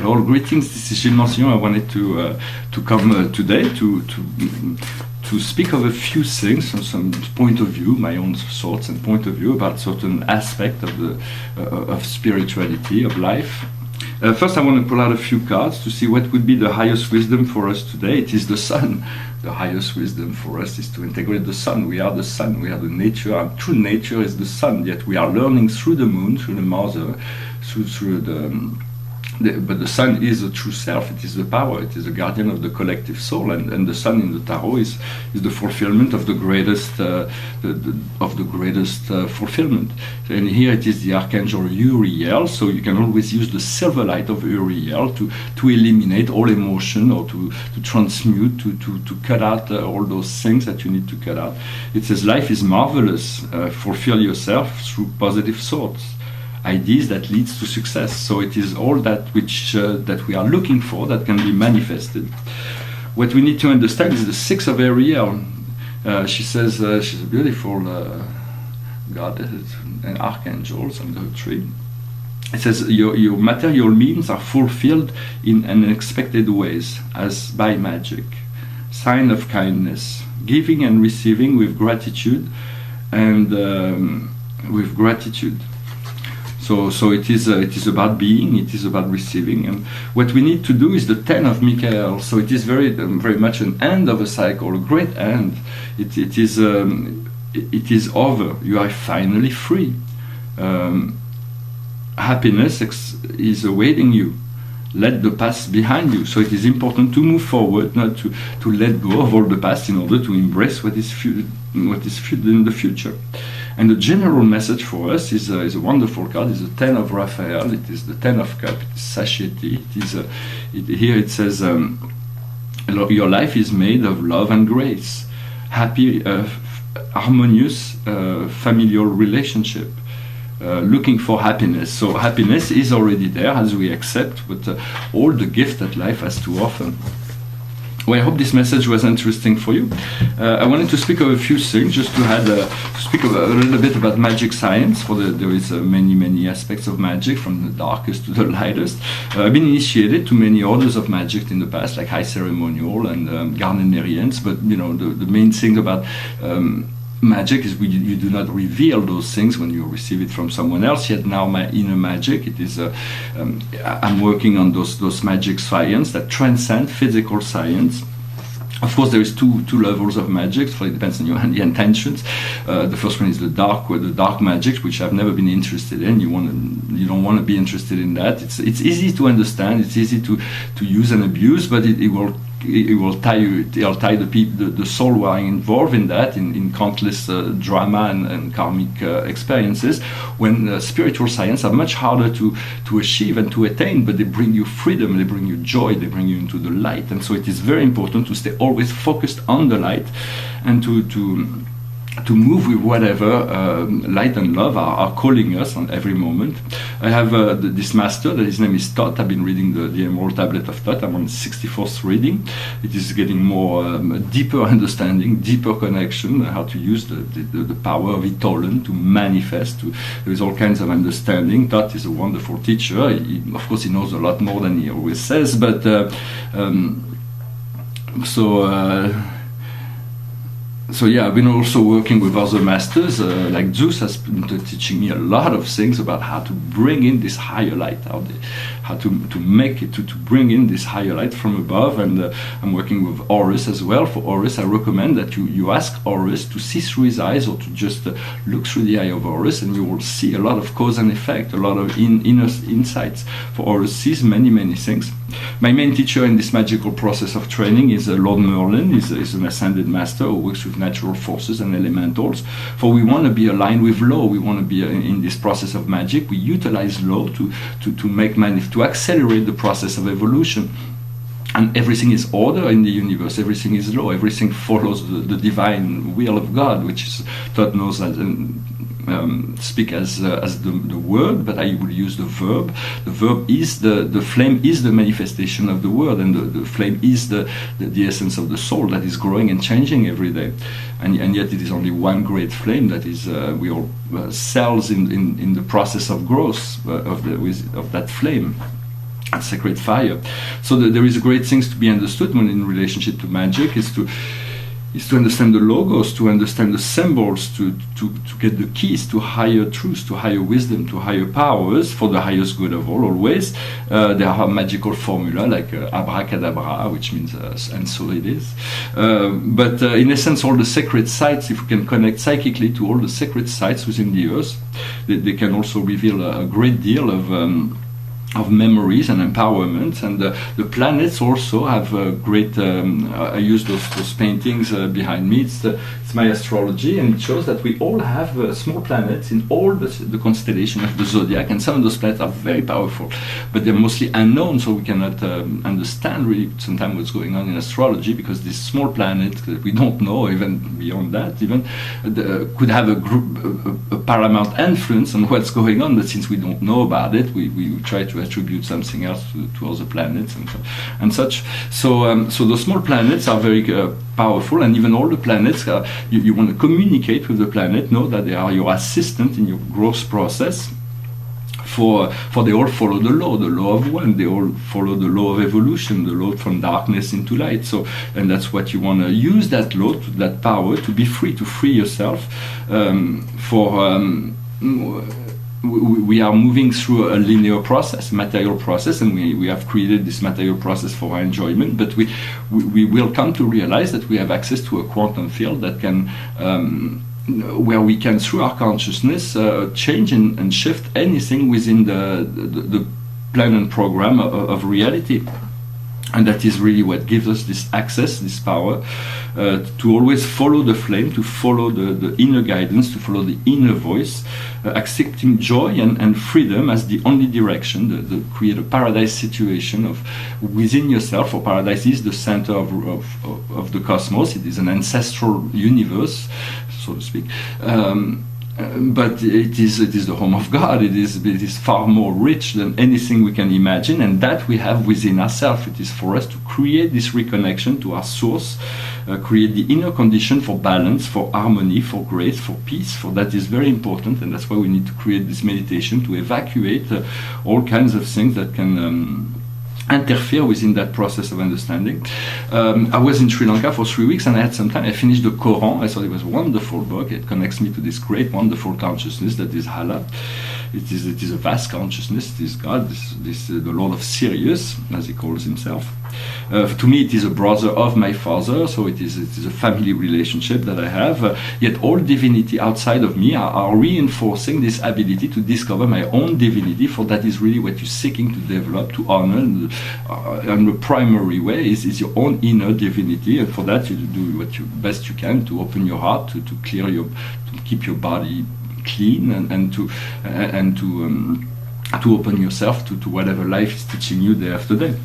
All greetings. This is Gilles Mancillon. I wanted to come today to speak of a few things from some point of view, my own thoughts and point of view about certain aspect of the of spirituality, of life. First, I want to pull out a few cards to see what would be the highest wisdom for us today. It is the sun. The highest wisdom for us is to integrate the sun. We are the sun. We are the nature. Our true nature is the sun. Yet we are learning through the moon, through the mother, through but the sun is the true self. It is the power. It is the guardian of the collective soul, and the sun in the tarot is the fulfillment of the greatest fulfillment. And here it is the archangel Uriel. So you can always use the silver light of Uriel to eliminate all emotion, or to transmute, to cut out all those things that you need to cut out. It says life is marvelous. Fulfill yourself through positive thoughts, ideas that leads to success. So it is all that which that we are looking for that can be manifested. What we need to understand is the Six of Ariel. She says she's a beautiful goddess and archangels under a tree. It says your material means are fulfilled in unexpected ways, as by magic. Sign of kindness, giving and receiving with gratitude, and with gratitude. So it is about being, it is about receiving, and what we need to do is the 10 of Michael. So it is very much an end of a cycle, a great end. It is over. You are finally free. Happiness is awaiting you. Let the past behind you. So it is important to move forward, not to let go of all the past in order to embrace what is in the future. And the general message for us is a wonderful card. It's the 10 of Raphael. It is the 10 of Cups. It is satiety. Here it says, your life is made of love and grace. Happy, harmonious familial relationship. Looking for happiness. So happiness is already there as we accept with all the gifts that life has to offer. Well, I hope this message was interesting for you. I wanted to speak of a few things, just to speak a little bit about magic science. There is many aspects of magic, from the darkest to the lightest. I've been initiated to many orders of magic in the past, like high ceremonial and Gardnerians. But the main thing about magic is you do not reveal those things when you receive it from someone else. Yet now my inner magic, it is I'm working on those magic science that transcend physical science. Of course, there is two levels of magic, so it depends on your intentions. The first one is the dark magic, which I've never been interested in. You don't want to be interested in that. It's easy to understand. It's easy to use and abuse, but it will tie the soul who are involved in that, in countless drama and karmic experiences, when spiritual science are much harder to achieve and to attain, but they bring you freedom, they bring you joy, they bring you into the light. And so it is very important to stay always focused on the light, and to move with whatever light and love are calling us on every moment. I have this master, that his name is Thoth. I've been reading the Emerald Tablet of Thoth. I'm on the 64th reading. It is getting more deeper understanding, deeper connection, how to use the power of Itolen to manifest. There is all kinds of understanding. Thoth is a wonderful teacher. Of course, he knows a lot more than he always says, but So yeah, I've been also working with other masters, like Zeus has been teaching me a lot of things about how to bring in this higher light, how to make it, to bring in this higher light from above. And I'm working with Horus as well. For Horus, I recommend that you ask Horus to see through his eyes, or to just look through the eye of Horus, and you will see a lot of cause and effect, a lot of inner insights. For Horus sees many things. My main teacher in this magical process of training is Lord Merlin. He's an ascended master who works with natural forces and elementals. For we want to be aligned with law. We want to be in this process of magic. We utilize law to accelerate the process of evolution. And everything is order in the universe. Everything is law. Everything follows the divine will of God, which is Thoth knows that. Speak as the word, but I will use the verb. The verb is the flame is the manifestation of the word, and the flame is the essence of the soul that is growing and changing every day. And yet it is only one great flame that is we all cells in the process of growth of that flame. sacred fire. So there is great things to be understood when in relationship to magic, is to understand the logos, to understand the symbols, to get the keys to higher truths, to higher wisdom, to higher powers, for the highest good of all, always. There are magical formula like abracadabra, which means and so it is. But in essence, all the sacred sites, if we can connect psychically to all the sacred sites within the earth, they can also reveal a great deal of memories and empowerment. And the planets also have great I use those paintings behind me. It's my astrology, and it shows that we all have small planets in all the constellation of the zodiac, and some of those planets are very powerful, but they're mostly unknown, so we cannot understand really sometimes what's going on in astrology, because these small planets that we don't know, even beyond that, even could have a paramount influence on what's going on, but since we don't know about it, we try to attribute something else to other planets and such. So those small planets are very powerful, and even all the planets, you want to communicate with the planet, know that they are your assistant in your growth process. For they all follow the law of one. They all follow the law of evolution, the law from darkness into light. So, and that's what you want to use, that law, that power, to be free, to free yourself. We are moving through a linear process, material process, and we have created this material process for our enjoyment, but we will come to realize that we have access to a quantum field that can, where we can, through our consciousness, change and shift anything within the plan and program of reality. And that is really what gives us this access, this power, to always follow the flame, to follow the inner guidance, to follow the inner voice, accepting joy and freedom as the only direction, the create a paradise situation of within yourself. For paradise is the center of the cosmos. It is an ancestral universe, so to speak. But it is the home of God. It is far more rich than anything we can imagine, and that we have within ourselves. It is for us to create this reconnection to our source, create the inner condition for balance, for harmony, for grace, for peace. For that is very important, and that's why we need to create this meditation to evacuate all kinds of things that can interfere within that process of understanding. I was in Sri Lanka for 3 weeks, and I had some time. I finished the Quran. I thought it was a wonderful book. It connects me to this great, wonderful consciousness that is Allah. It is a vast consciousness. It is God, the Lord of Sirius, as he calls himself. To me, it is a brother of my father, so it is a family relationship that I have. Yet all divinity outside of me are reinforcing this ability to discover my own divinity, for that is really what you're seeking to develop, to honor. And the primary way is your own inner divinity, and for that you do what you best you can to open your heart, to clear to keep your body clean, and to open yourself to whatever life is teaching you day after day.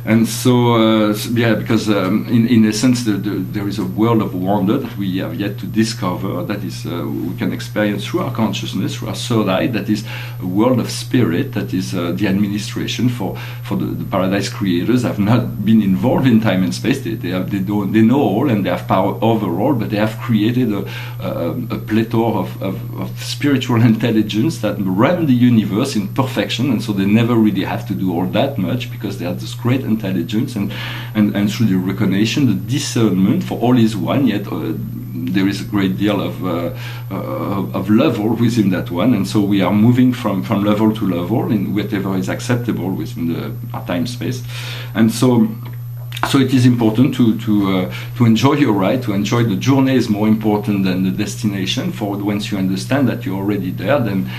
And so, because in essence, there is a world of wonder that we have yet to discover, that is we can experience through our consciousness, through our third eye. That is a world of spirit. That is the administration for the paradise creators have not been involved in time and space. They know all, and they have power over all, but they have created a plethora of spiritual intelligence that run the universe in perfection, and so they never really have to do all that much, because they have this great intelligence, and through the recognition, the discernment, for all is one, yet there is a great deal of level within that one, and so we are moving from level to level in whatever is acceptable within our time space. And so it is important to enjoy your ride, to enjoy the journey is more important than the destination. For once you understand that you're already there, then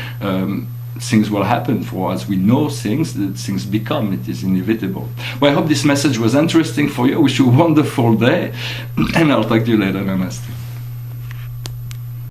things will happen. For as we know things, that things become. It is inevitable. Well, I hope this message was interesting for you. I wish you a wonderful day, and I'll talk to you later. Namaste.